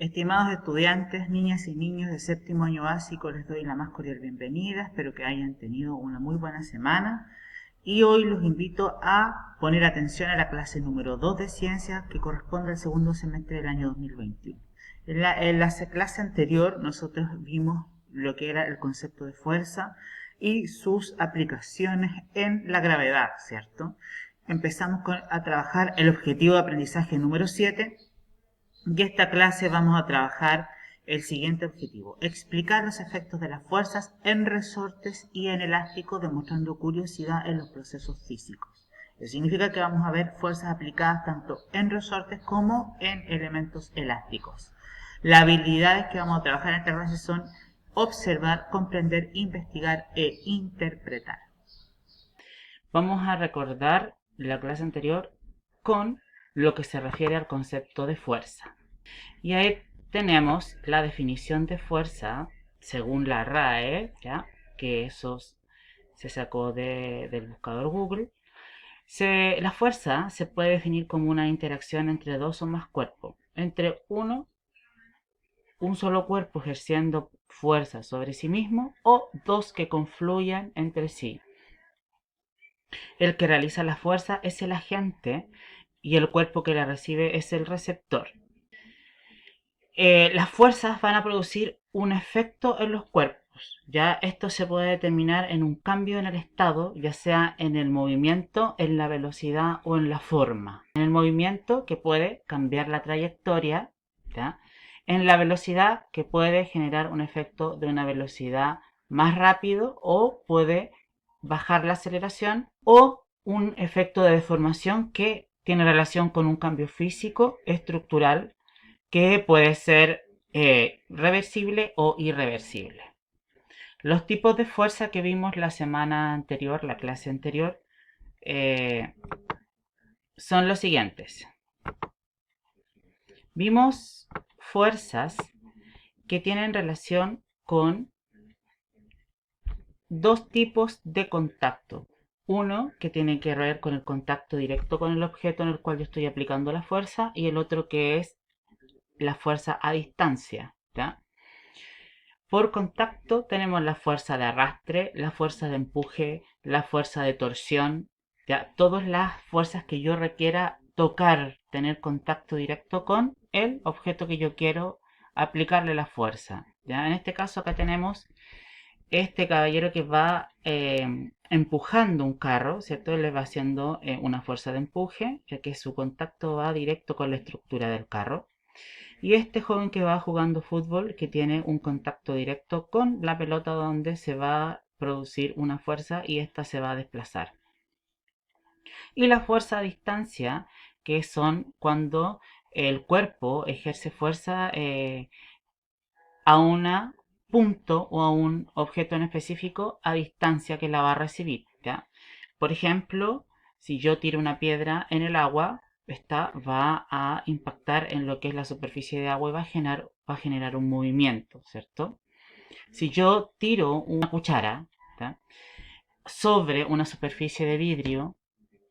Estimados estudiantes, niñas y niños de séptimo año básico, les doy la más cordial bienvenida. Espero que hayan tenido una muy buena semana. Y hoy los invito a poner atención a la clase número 2 de ciencias que corresponde al segundo semestre del año 2021. En la clase anterior nosotros vimos lo que era el concepto de fuerza y sus aplicaciones en la gravedad, ¿cierto? Empezamos a trabajar el objetivo de aprendizaje número 7. Y esta clase vamos a trabajar el siguiente objetivo: explicar los efectos de las fuerzas en resortes y en elásticos, demostrando curiosidad en los procesos físicos. Eso significa que vamos a ver fuerzas aplicadas tanto en resortes como en elementos elásticos. Las habilidades que vamos a trabajar en esta clase son observar, comprender, investigar e interpretar. Vamos a recordar la clase anterior con lo que se refiere al concepto de fuerza. Y ahí tenemos la definición de fuerza según la RAE, ¿ya? Que eso se sacó del buscador Google. La fuerza se puede definir como una interacción entre dos o más cuerpos, entre un solo cuerpo ejerciendo fuerza sobre sí mismo, o dos que confluyan entre sí. El que realiza la fuerza es el agente y el cuerpo que la recibe es el receptor. Las fuerzas van a producir un efecto en los cuerpos. Ya esto se puede determinar en un cambio en el estado, ya sea en el movimiento, en la velocidad o en la forma. En el movimiento, que puede cambiar la trayectoria, ¿ya? En la velocidad, que puede generar un efecto de una velocidad más rápido o puede bajar la aceleración, o un efecto de deformación que tiene relación con un cambio físico, estructural, que puede ser reversible o irreversible. Los tipos de fuerza que vimos la semana anterior, la clase anterior, son los siguientes. Vimos fuerzas que tienen relación con dos tipos de contacto. Uno que tiene que ver con el contacto directo con el objeto en el cual yo estoy aplicando la fuerza, y el otro que es la fuerza a distancia, ¿ya? Por contacto tenemos la fuerza de arrastre, la fuerza de empuje, la fuerza de torsión, ¿ya? Todas las fuerzas que yo requiera tocar, tener contacto directo con el objeto que yo quiero aplicarle la fuerza, ¿ya? En este caso acá tenemos este caballero que va empujando un carro, ¿cierto? Él le va haciendo una fuerza de empuje, ya que su contacto va directo con la estructura del carro. Y este joven que va jugando fútbol, que tiene un contacto directo con la pelota, donde se va a producir una fuerza y esta se va a desplazar. Y la fuerza a distancia, que son cuando el cuerpo ejerce fuerza a un punto o a un objeto en específico a distancia que la va a recibir, ¿ya? Por ejemplo, si yo tiro una piedra en el agua, esta va a impactar en lo que es la superficie de agua y va a generar un movimiento, ¿cierto? Si yo tiro una cuchara, ¿ya?, sobre una superficie de vidrio,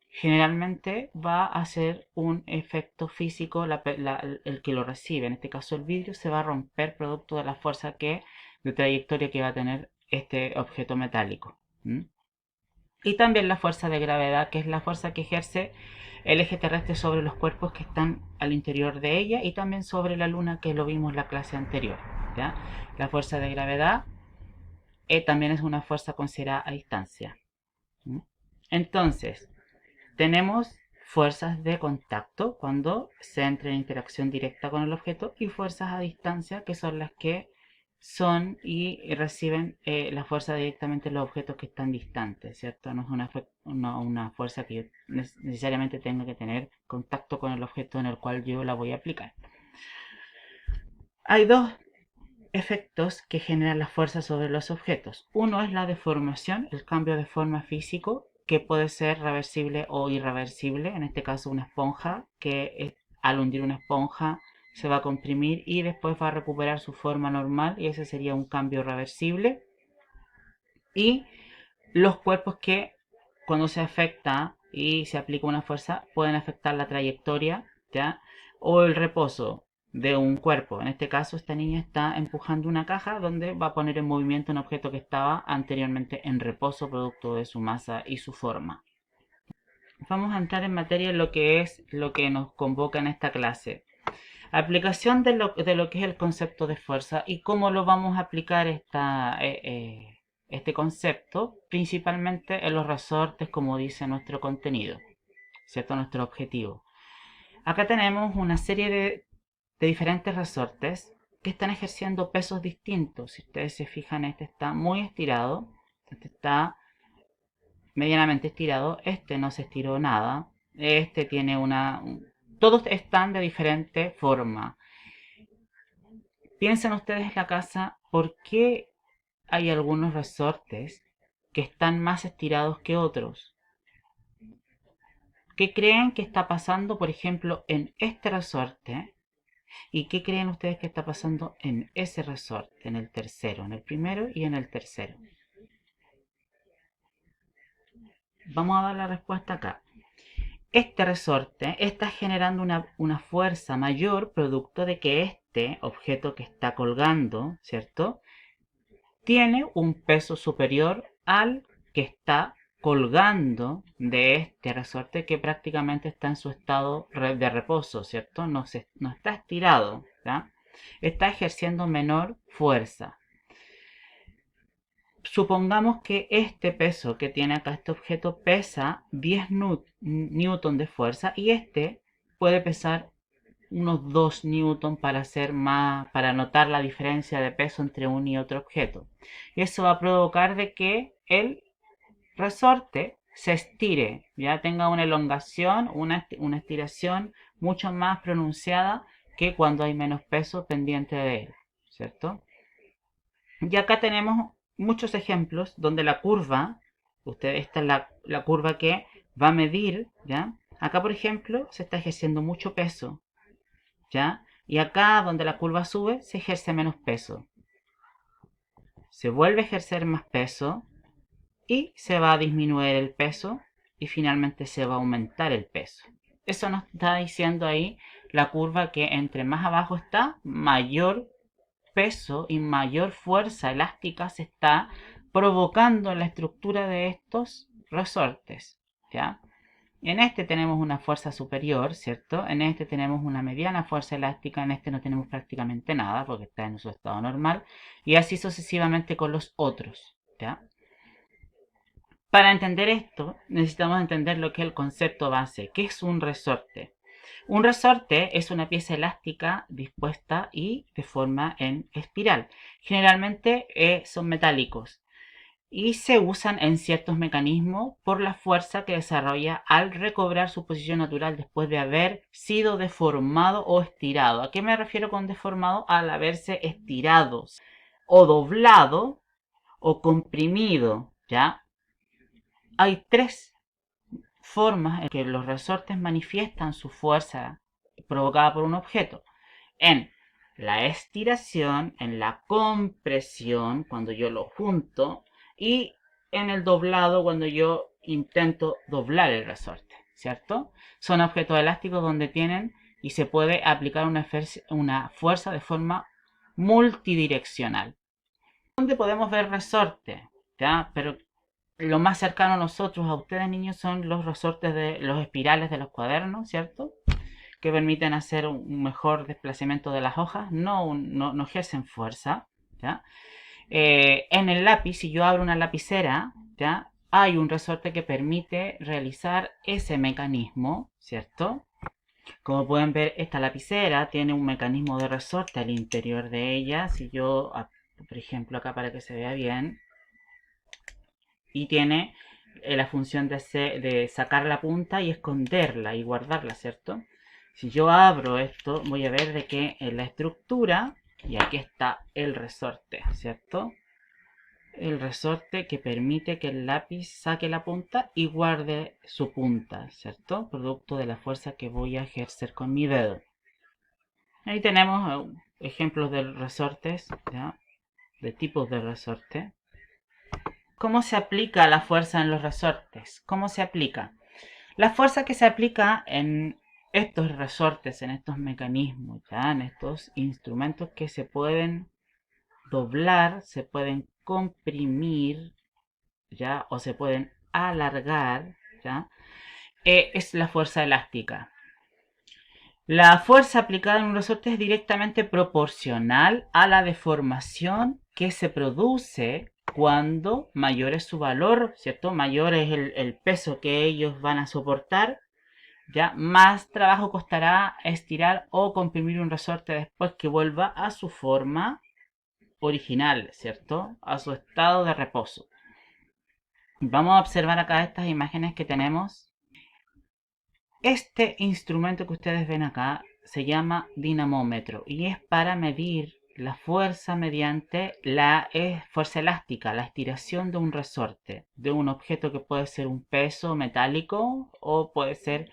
generalmente va a hacer un efecto físico el que lo recibe. En este caso el vidrio se va a romper producto de la fuerza de trayectoria que va a tener este objeto metálico. Y también la fuerza de gravedad, que es la fuerza que ejerce el eje terrestre sobre los cuerpos que están al interior de ella, y también sobre la luna, que lo vimos en la clase anterior, ¿ya? La fuerza de gravedad también es una fuerza considerada a distancia. Entonces, tenemos fuerzas de contacto cuando se entra en interacción directa con el objeto, y fuerzas a distancia, que son las que son y reciben la fuerza directamente en los objetos que están distantes, ¿cierto? No es una fuerza que yo necesariamente tenga que tener contacto con el objeto en el cual yo la voy a aplicar. Hay dos efectos que generan la fuerza sobre los objetos. Uno es la deformación, el cambio de forma físico, que puede ser reversible o irreversible. En este caso, una esponja, que al hundir una esponja se va a comprimir y después va a recuperar su forma normal, y ese sería un cambio reversible. Y los cuerpos que, cuando se afecta y se aplica una fuerza, pueden afectar la trayectoria, ¿ya?, o el reposo. de un cuerpo. En este caso, esta niña está empujando una caja donde va a poner en movimiento un objeto que estaba anteriormente en reposo producto de su masa y su forma. Vamos a entrar en materia en lo que es lo que nos convoca en esta clase. Aplicación de lo que es el concepto de fuerza y cómo lo vamos a aplicar este concepto, principalmente en los resortes, como dice nuestro contenido, ¿cierto? Nuestro objetivo. Acá tenemos una serie de diferentes resortes que están ejerciendo pesos distintos. Si ustedes se fijan, este está muy estirado, este está medianamente estirado, este no se estiró nada, este tiene todos están de diferente forma. Piensen ustedes en la casa, ¿por qué hay algunos resortes que están más estirados que otros? ¿Qué creen que está pasando, por ejemplo, en este resorte? ¿Y qué creen ustedes que está pasando en ese resorte, en el tercero, en el primero y en el tercero? Vamos a dar la respuesta acá. Este resorte está generando una fuerza mayor producto de que este objeto que está colgando, ¿cierto? Tiene un peso superior al que está colgando de este resorte que prácticamente está en su estado de reposo, ¿cierto? No está estirado, ¿ya? Está ejerciendo menor fuerza. Supongamos que este peso que tiene acá este objeto pesa 10 newton de fuerza y este puede pesar unos 2 newton para notar la diferencia de peso entre un y otro objeto. Y eso va a provocar de que el resorte se estire, ya tenga una elongación, una estiración mucho más pronunciada que cuando hay menos peso pendiente de él, ¿cierto? Y acá tenemos muchos ejemplos donde la curva, esta es la curva que va a medir, ¿ya? Acá, por ejemplo, se está ejerciendo mucho peso, ¿ya? Y acá, donde la curva sube, se ejerce menos peso. Se vuelve a ejercer más peso y se va a disminuir el peso y finalmente se va a aumentar el peso. Eso nos está diciendo ahí la curva que entre más abajo está, mayor peso y mayor fuerza elástica se está provocando en la estructura de estos resortes, ¿ya? En este tenemos una fuerza superior, ¿cierto? En este tenemos una mediana fuerza elástica, en este no tenemos prácticamente nada porque está en su estado normal y así sucesivamente con los otros, ¿ya? Para entender esto necesitamos entender lo que es el concepto base. ¿Qué es un resorte? Un resorte es una pieza elástica dispuesta y de forma en espiral. Generalmente son metálicos y se usan en ciertos mecanismos por la fuerza que desarrolla al recobrar su posición natural después de haber sido deformado o estirado. ¿A qué me refiero con deformado? Al haberse estirado o doblado o comprimido, ¿ya? Hay tres formas en que los resortes manifiestan su fuerza provocada por un objeto. En la estiración, en la compresión, cuando yo lo junto, y en el doblado, cuando yo intento doblar el resorte, ¿cierto? Son objetos elásticos donde tienen y se puede aplicar una fuerza de forma multidireccional. ¿Dónde podemos ver resorte? ¿Ya? Pero lo más cercano a nosotros, a ustedes niños, son los resortes de los espirales de los cuadernos, ¿cierto? Que permiten hacer un mejor desplazamiento de las hojas, no ejercen fuerza, ¿ya? En el lápiz, si yo abro una lapicera, ¿ya? Hay un resorte que permite realizar ese mecanismo, ¿cierto? Como pueden ver, esta lapicera tiene un mecanismo de resorte al interior de ella. Si yo, por ejemplo, acá para que se vea bien, y tiene la función de sacar la punta y esconderla y guardarla, ¿cierto? Si yo abro esto, voy a ver de que en la estructura, y aquí está el resorte, ¿cierto? El resorte que permite que el lápiz saque la punta y guarde su punta, ¿cierto? Producto de la fuerza que voy a ejercer con mi dedo. Ahí tenemos ejemplos de resortes, ¿ya? De tipos de resorte. ¿Cómo se aplica la fuerza en los resortes? ¿Cómo se aplica? La fuerza que se aplica en estos resortes, en estos mecanismos, ya en estos instrumentos que se pueden doblar, se pueden comprimir, ya, o se pueden alargar, ya, es la fuerza elástica. La fuerza aplicada en un resorte es directamente proporcional a la deformación que se produce cuando mayor es su valor, ¿cierto? Mayor es el peso que ellos van a soportar, ya más trabajo costará estirar o comprimir un resorte después que vuelva a su forma original, ¿cierto? A su estado de reposo. Vamos a observar acá estas imágenes que tenemos. Este instrumento que ustedes ven acá se llama dinamómetro y es para medir la fuerza mediante la fuerza elástica, la estiración de un resorte, de un objeto que puede ser un peso metálico o puede ser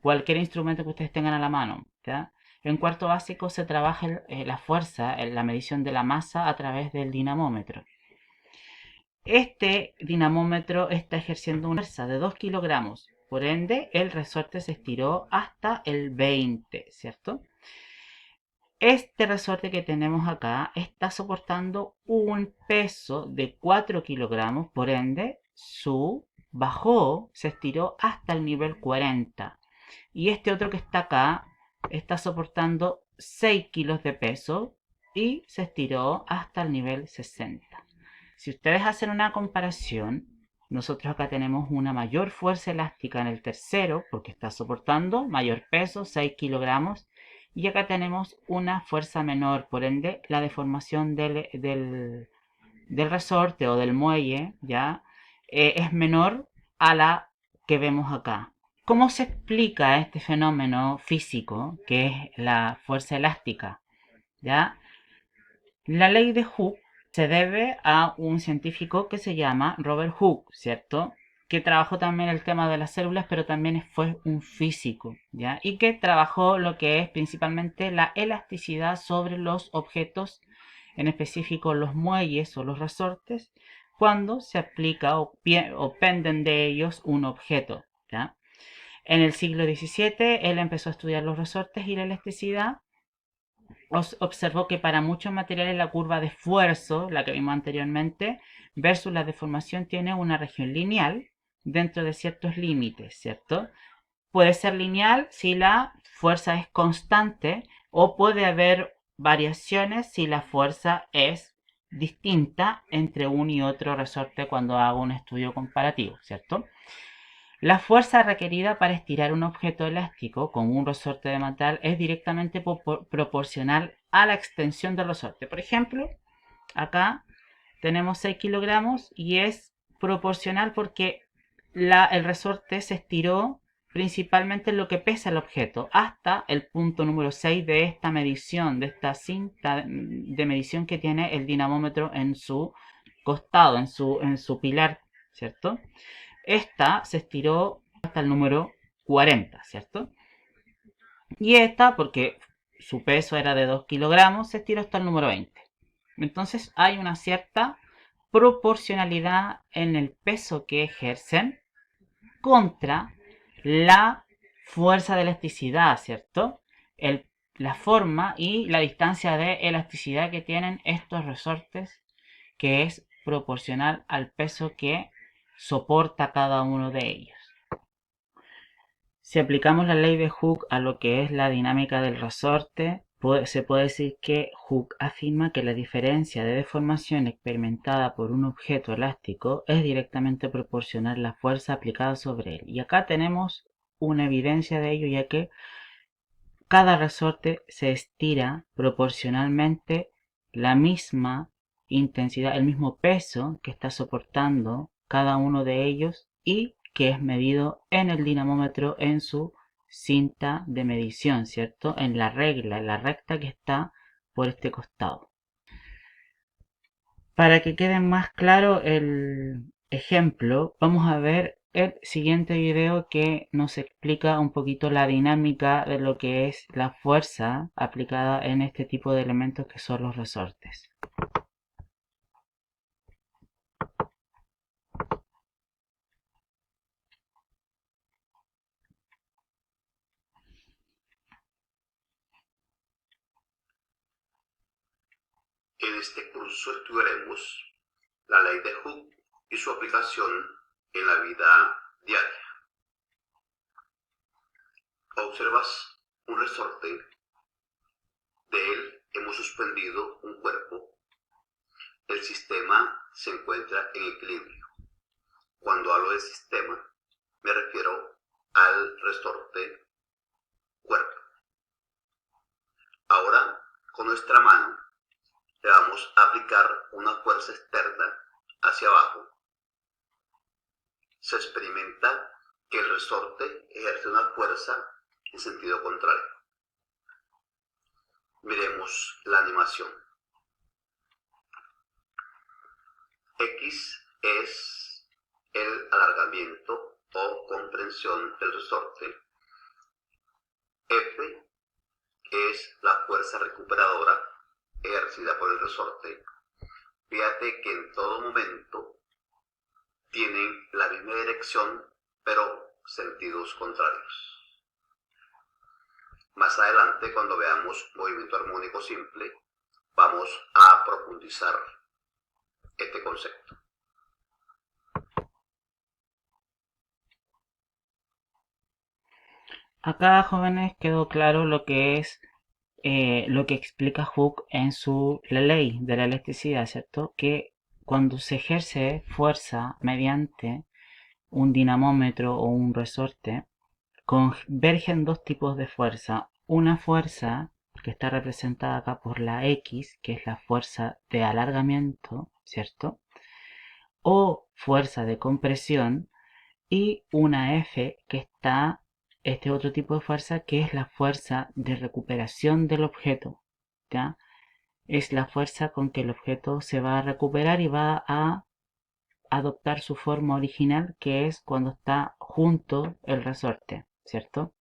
cualquier instrumento que ustedes tengan a la mano, ¿ya? En cuarto básico se trabaja la fuerza, la medición de la masa a través del dinamómetro. Este dinamómetro está ejerciendo una fuerza de 2 kilogramos, por ende el resorte se estiró hasta el 20, ¿cierto? Este resorte que tenemos acá está soportando un peso de 4 kilogramos, por ende se estiró hasta el nivel 40. Y este otro que está acá está soportando 6 kilos de peso y se estiró hasta el nivel 60. Si ustedes hacen una comparación, nosotros acá tenemos una mayor fuerza elástica en el tercero, porque está soportando mayor peso, 6 kilogramos, y acá tenemos una fuerza menor, por ende la deformación del resorte o del muelle ya es menor a la que vemos acá. ¿Cómo se explica este fenómeno físico que es la fuerza elástica? ¿Ya? La ley de Hooke se debe a un científico que se llama Robert Hooke, ¿cierto? Que trabajó también el tema de las células, pero también fue un físico, ¿ya? Y que trabajó lo que es principalmente la elasticidad sobre los objetos, en específico los muelles o los resortes, cuando se aplica o penden de ellos un objeto, ¿ya? En el siglo XVII él empezó a estudiar los resortes y la elasticidad. Observó que para muchos materiales la curva de esfuerzo, la que vimos anteriormente, versus la deformación tiene una región lineal dentro de ciertos límites, ¿cierto? Puede ser lineal si la fuerza es constante o puede haber variaciones si la fuerza es distinta entre un y otro resorte cuando hago un estudio comparativo, ¿cierto? La fuerza requerida para estirar un objeto elástico como un resorte de metal es directamente proporcional a la extensión del resorte. Por ejemplo, acá tenemos 6 kilogramos y es proporcional porque el resorte se estiró principalmente en lo que pesa el objeto hasta el punto número 6 de esta medición, de esta cinta de medición que tiene el dinamómetro en su costado, en su pilar, ¿cierto? Esta se estiró hasta el número 40, ¿cierto? Y esta, porque su peso era de 2 kilogramos, se estiró hasta el número 20. Entonces hay una cierta proporcionalidad en el peso que ejercen contra la fuerza de elasticidad, ¿cierto? La forma y la distancia de elasticidad que tienen estos resortes, que es proporcional al peso que soporta cada uno de ellos. Si aplicamos la ley de Hooke a lo que es la dinámica del resorte, se puede decir que Hooke afirma que la diferencia de deformación experimentada por un objeto elástico es directamente proporcional a la fuerza aplicada sobre él. Y acá tenemos una evidencia de ello, ya que cada resorte se estira proporcionalmente la misma intensidad, el mismo peso que está soportando cada uno de ellos y que es medido en el dinamómetro en su cinta de medición, ¿cierto? En la regla, en la recta que está por este costado. Para que quede más claro el ejemplo, vamos a ver el siguiente video que nos explica un poquito la dinámica de lo que es la fuerza aplicada en este tipo de elementos que son los resortes. En este curso estudiaremos la ley de Hooke y su aplicación en la vida diaria. Observas un resorte, de él hemos suspendido un cuerpo. El sistema se encuentra en equilibrio. Cuando hablo de sistema, me refiero al resorte cuerpo. Ahora, con nuestra mano, le vamos a aplicar una fuerza externa hacia abajo. Se experimenta que el resorte ejerce una fuerza en sentido contrario. Miremos la animación. X es el alargamiento o comprensión del resorte. F es la fuerza recuperadora ejercida por el resorte. Fíjate que en todo momento tienen la misma dirección, pero sentidos contrarios. Más adelante, cuando veamos movimiento armónico simple, vamos a profundizar este concepto. Acá, jóvenes, quedó claro lo que es lo que explica Hooke en la ley de la electricidad, ¿cierto? Que cuando se ejerce fuerza mediante un dinamómetro o un resorte, convergen dos tipos de fuerza. Una fuerza que está representada acá por la X, que es la fuerza de alargamiento, ¿cierto? O fuerza de compresión, y una F que está este otro tipo de fuerza, que es la fuerza de recuperación del objeto, ¿ya? Es la fuerza con que el objeto se va a recuperar y va a adoptar su forma original, que es cuando está junto el resorte, ¿cierto?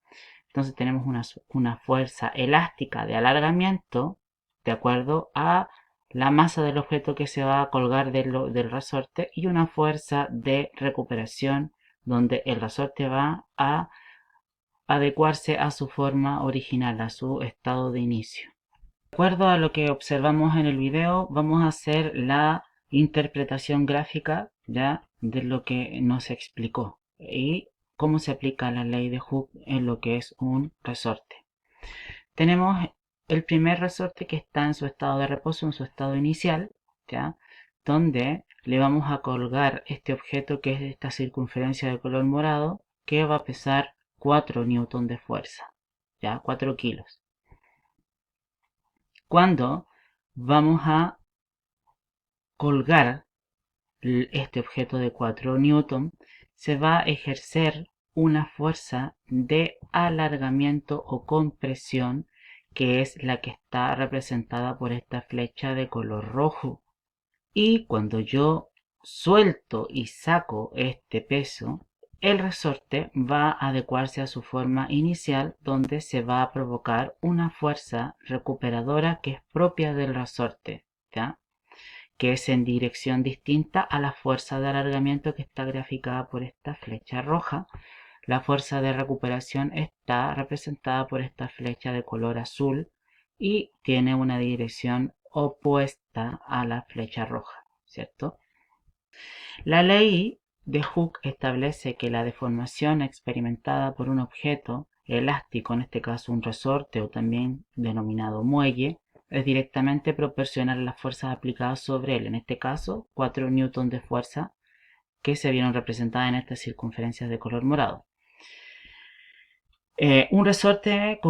Entonces tenemos una fuerza elástica de alargamiento de acuerdo a la masa del objeto que se va a colgar del resorte, y una fuerza de recuperación donde el resorte va a adecuarse a su forma original, a su estado de inicio. De acuerdo a lo que observamos en el video, vamos a hacer la interpretación gráfica ya de lo que nos explicó y cómo se aplica la ley de Hooke en lo que es un resorte. Tenemos el primer resorte que está en su estado de reposo, en su estado inicial, ¿ya? Donde le vamos a colgar este objeto que es esta circunferencia de color morado, que va a pesar 4 newton de fuerza, ¿ya? 4 kilos. Cuando vamos a colgar este objeto de 4 newton, se va a ejercer una fuerza de alargamiento o compresión, que es la que está representada por esta flecha de color rojo. Y cuando yo suelto y saco este peso, el resorte va a adecuarse a su forma inicial, donde se va a provocar una fuerza recuperadora que es propia del resorte, ¿ya? Que es en dirección distinta a la fuerza de alargamiento que está graficada por esta flecha roja. La fuerza de recuperación está representada por esta flecha de color azul y tiene una dirección opuesta a la flecha roja, ¿cierto? La ley de Hooke establece que la deformación experimentada por un objeto elástico, en este caso un resorte o también denominado muelle, es directamente proporcional a las fuerzas aplicadas sobre él, en este caso 4 newton de fuerza que se vieron representadas en estas circunferencias de color morado. En un resorte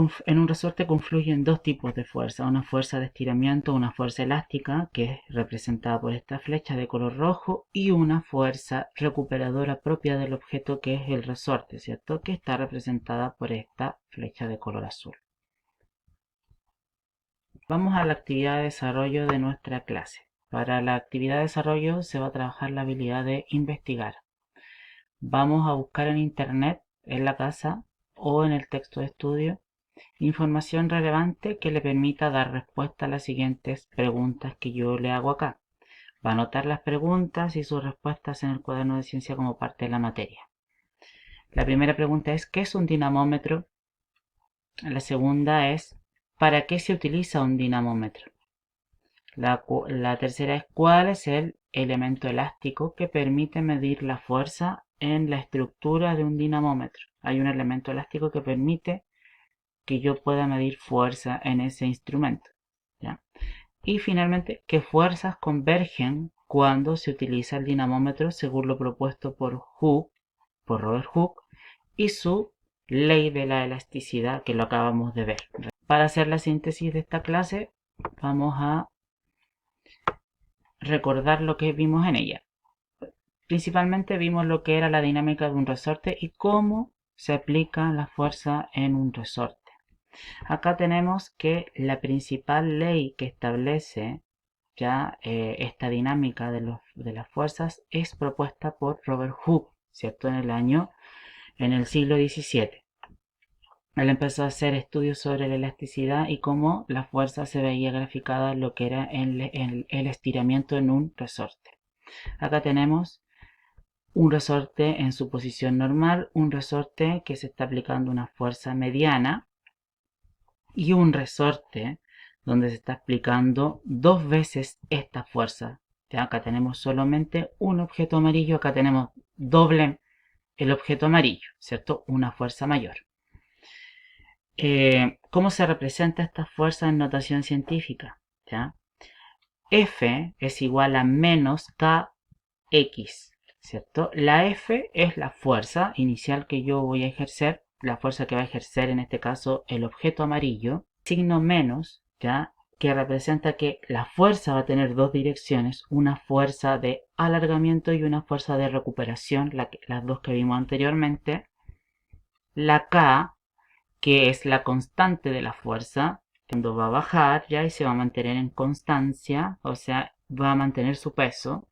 confluyen dos tipos de fuerza, una fuerza de estiramiento, una fuerza elástica, que es representada por esta flecha de color rojo, y una fuerza recuperadora propia del objeto, que es el resorte, ¿cierto? Que está representada por esta flecha de color azul. Vamos a la actividad de desarrollo de nuestra clase. Para la actividad de desarrollo se va a trabajar la habilidad de investigar. Vamos a buscar en internet, en la casa o en el texto de estudio, información relevante que le permita dar respuesta a las siguientes preguntas que yo le hago acá. Va a anotar las preguntas y sus respuestas en el cuaderno de ciencia como parte de la materia. La primera pregunta es: ¿qué es un dinamómetro? La segunda es: ¿para qué se utiliza un dinamómetro? La tercera es cuál es el elemento elástico que permite medir la fuerza en la estructura de un dinamómetro. Hay un elemento elástico que permite que yo pueda medir fuerza en ese instrumento, ¿ya? Y finalmente, ¿qué fuerzas convergen cuando se utiliza el dinamómetro según lo propuesto por Robert Hooke y su ley de la elasticidad que lo acabamos de ver? Para hacer la síntesis de esta clase, vamos a recordar lo que vimos en ella. Principalmente vimos lo que era la dinámica de un resorte y cómo se aplica la fuerza en un resorte. Acá tenemos que la principal ley que establece ya esta dinámica de las fuerzas es propuesta por Robert Hooke, ¿cierto? En el siglo XVII. Él empezó a hacer estudios sobre la elasticidad y cómo la fuerza se veía graficada en lo que era el estiramiento en un resorte. Acá tenemos un resorte en su posición normal, un resorte que se está aplicando una fuerza mediana y un resorte donde se está aplicando 2 veces esta fuerza. ¿Ya? Acá tenemos solamente un objeto amarillo, acá tenemos doble el objeto amarillo, ¿cierto? Una fuerza mayor. ¿Cómo se representa esta fuerza en notación científica? ¿Ya? F es igual a menos KX, ¿cierto? La F es la fuerza inicial que yo voy a ejercer, la fuerza que va a ejercer en este caso el objeto amarillo, signo menos, ¿ya? Que representa que la fuerza va a tener 2 direcciones, una fuerza de alargamiento y una fuerza de recuperación, las dos que vimos anteriormente. La K, que es la constante de la fuerza, cuando va a bajar ya y se va a mantener en constancia, o sea, va a mantener su peso.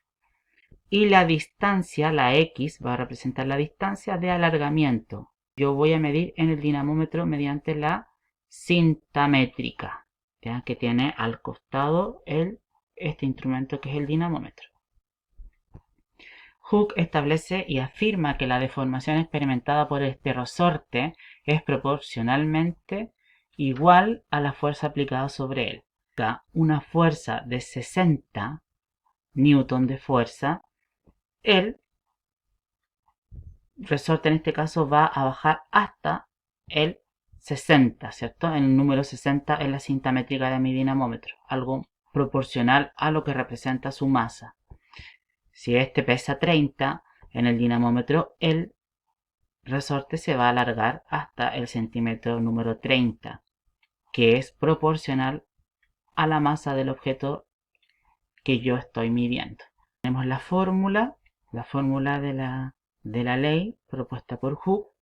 Y la distancia, la X, va a representar la distancia de alargamiento. Yo voy a medir en el dinamómetro mediante la cinta métrica, ¿ya? Que tiene al costado este instrumento que es el dinamómetro. Hooke establece y afirma que la deformación experimentada por este resorte es proporcionalmente igual a la fuerza aplicada sobre él. Una fuerza de 60 newton de fuerza, el resorte en este caso va a bajar hasta el 60, ¿cierto? El número 60 es la cinta métrica de mi dinamómetro, algo proporcional a lo que representa su masa. Si este pesa 30 en el dinamómetro, el resorte se va a alargar hasta el centímetro número 30, que es proporcional a la masa del objeto que yo estoy midiendo. Tenemos la fórmula de la ley propuesta por Hooke.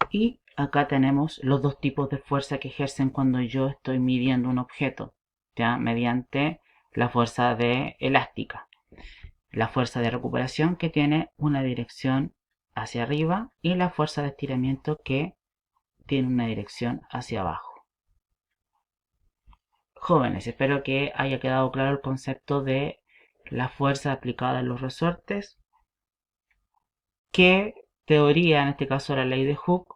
Y acá tenemos los dos tipos de fuerza que ejercen cuando yo estoy midiendo un objeto, ¿ya? Mediante la fuerza elástica. La fuerza de recuperación que tiene una dirección hacia arriba y la fuerza de estiramiento que tiene una dirección hacia abajo. Jóvenes, espero que haya quedado claro el concepto de la fuerza aplicada en los resortes, qué teoría, en este caso la ley de Hooke,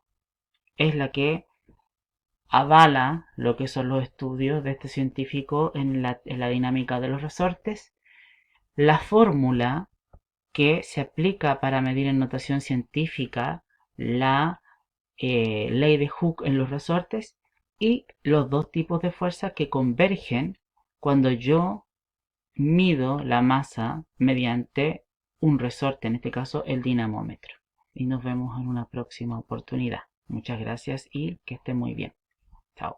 es la que avala lo que son los estudios de este científico en la dinámica de los resortes, la fórmula que se aplica para medir en notación científica la ley de Hooke en los resortes y los dos tipos de fuerza que convergen cuando yo mido la masa mediante un resorte, en este caso el dinamómetro. Y nos vemos en una próxima oportunidad. Muchas gracias y que estén muy bien. Chao.